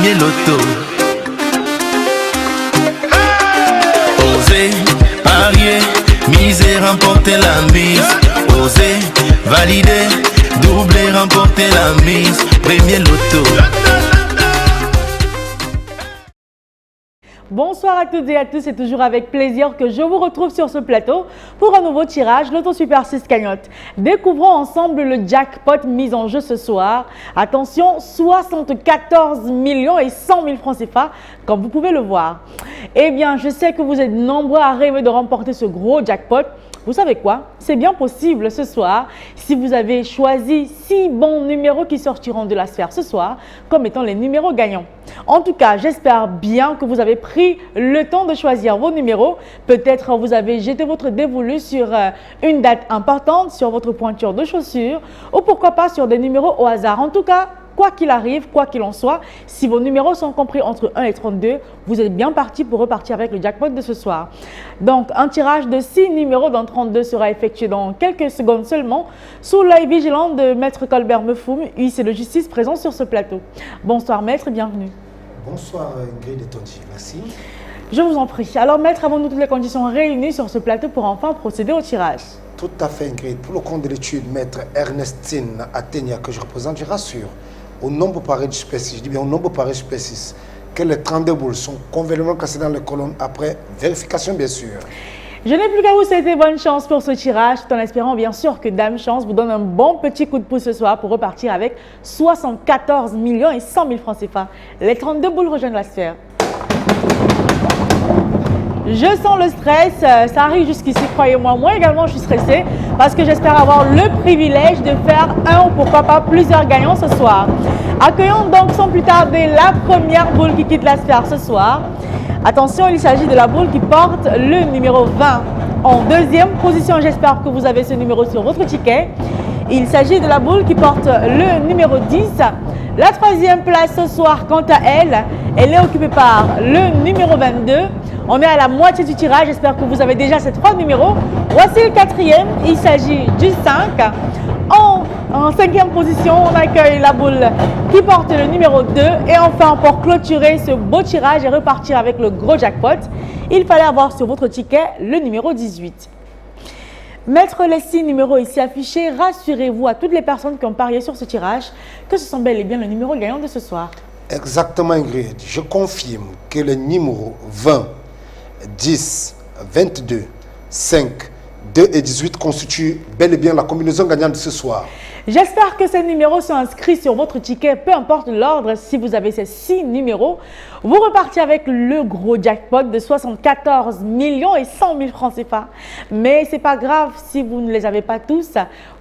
Premier loto. Osez, parier, miser, remporter la mise. Osez, valider, doubler, remporter la mise. Premier loto. Bonsoir à toutes et à tous, c'est toujours avec plaisir que je vous retrouve sur ce plateau pour un nouveau tirage, Loto Super 6 cagnotte. Découvrons ensemble le jackpot mis en jeu ce soir. Attention, 74 millions et 100 000 francs CFA, comme vous pouvez le voir. Eh bien, je sais que vous êtes nombreux à rêver de remporter ce gros jackpot. Vous savez quoi? C'est bien possible ce soir si vous avez choisi 6 bons numéros qui sortiront de la sphère ce soir comme étant les numéros gagnants. En tout cas, j'espère bien que vous avez pris le temps de choisir vos numéros. Peut-être vous avez jeté votre dévolu sur une date importante, sur votre pointure de chaussure ou pourquoi pas sur des numéros au hasard. En tout cas, quoi qu'il arrive, quoi qu'il en soit, si vos numéros sont compris entre 1 et 32, vous êtes bien parti pour repartir avec le jackpot de ce soir. Donc, un tirage de 6 numéros dans 32 sera effectué dans quelques secondes seulement sous l'œil vigilant de Maître Colbert Mefoum, huissier de justice présent sur ce plateau. Bonsoir Maître, bienvenue. Bonsoir Ingrid et Tonji, merci. Je vous en prie. Alors Maître, avons-nous toutes les conditions réunies sur ce plateau pour enfin procéder au tirage? Tout à fait Ingrid. Pour le compte de l'étude, Maître Ernestine Atenia que je représente, je rassure. Au nombre pareil de spécies, je dis bien au nombre pareil de spécies, que les 32 boules sont convenablement classées dans les colonnes après vérification bien sûr. Je n'ai plus qu'à vous souhaiter bonne chance pour ce tirage, tout en espérant bien sûr que Dame Chance vous donne un bon petit coup de pouce ce soir pour repartir avec 74 millions et 100 000 francs CFA. Les 32 boules rejoignent la sphère. Je sens le stress, ça arrive jusqu'ici, croyez-moi. Moi également, je suis stressée parce que j'espère avoir le privilège de faire un ou pourquoi pas plusieurs gagnants ce soir. Accueillons donc sans plus tarder la première boule qui quitte la sphère ce soir. Attention, il s'agit de la boule qui porte le numéro 20. En deuxième position, j'espère que vous avez ce numéro sur votre ticket. Il s'agit de la boule qui porte le numéro 10. La troisième place ce soir, quant à elle, elle est occupée par le numéro 22. On est à la moitié du tirage, j'espère que vous avez déjà ces 3 numéros. Voici le quatrième, il s'agit du 5. En cinquième position, on accueille la boule qui porte le numéro 2. Et enfin, pour clôturer ce beau tirage et repartir avec le gros jackpot, il fallait avoir sur votre ticket le numéro 18. Mettre les 6 numéros ici affichés, rassurez-vous à toutes les personnes qui ont parié sur ce tirage que ce sont bel et bien le numéro gagnant de ce soir. Exactement Ingrid, je confirme que les numéros 20, 10, 22, 5, 2 et 18 constituent bel et bien la combinaison gagnante de ce soir. J'espère que ces numéros sont inscrits sur votre ticket, peu importe l'ordre. Si vous avez ces 6 numéros, vous repartez avec le gros jackpot de 74 millions et 100 000 francs CFA. Mais ce n'est pas grave si vous ne les avez pas tous.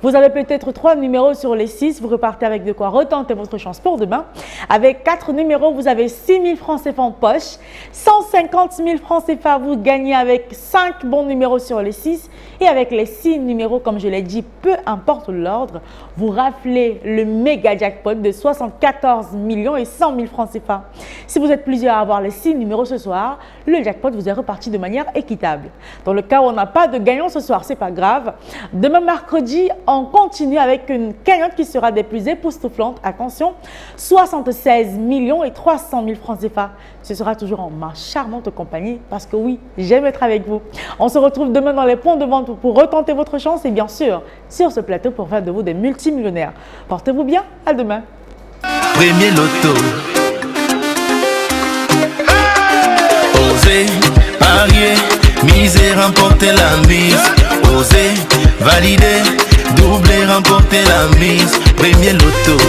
Vous avez peut-être 3 numéros sur les 6. Vous repartez avec de quoi retenter votre chance pour demain. Avec 4 numéros, vous avez 6 000 francs CFA en poche. 150 000 francs CFA, vous gagnez avec 5 bons numéros sur les 6. Et avec les 6 numéros, comme je l'ai dit, peu importe l'ordre, vous raflez le méga jackpot de 74 millions et 100 000 francs CFA. Si vous êtes plusieurs à avoir les 6 numéros ce soir, le jackpot vous est reparti de manière équitable. Dans le cas où on n'a pas de gagnant ce soir, c'est pas grave. Demain mercredi, on continue avec une cagnotte qui sera des plus époustouflantes. Attention, 76 millions et 300 000 francs CFA. Ce sera toujours en ma charmante compagnie parce que oui, j'aime être avec vous. On se retrouve demain dans les points de vente pour retenter votre chance et bien sûr sur ce plateau pour faire de vous des multimillionnaires. Portez-vous bien, à demain. Premier loto. Osez, parier, miser, remporter la mise. Osez, valider, doubler, remporter la mise. Premier loto.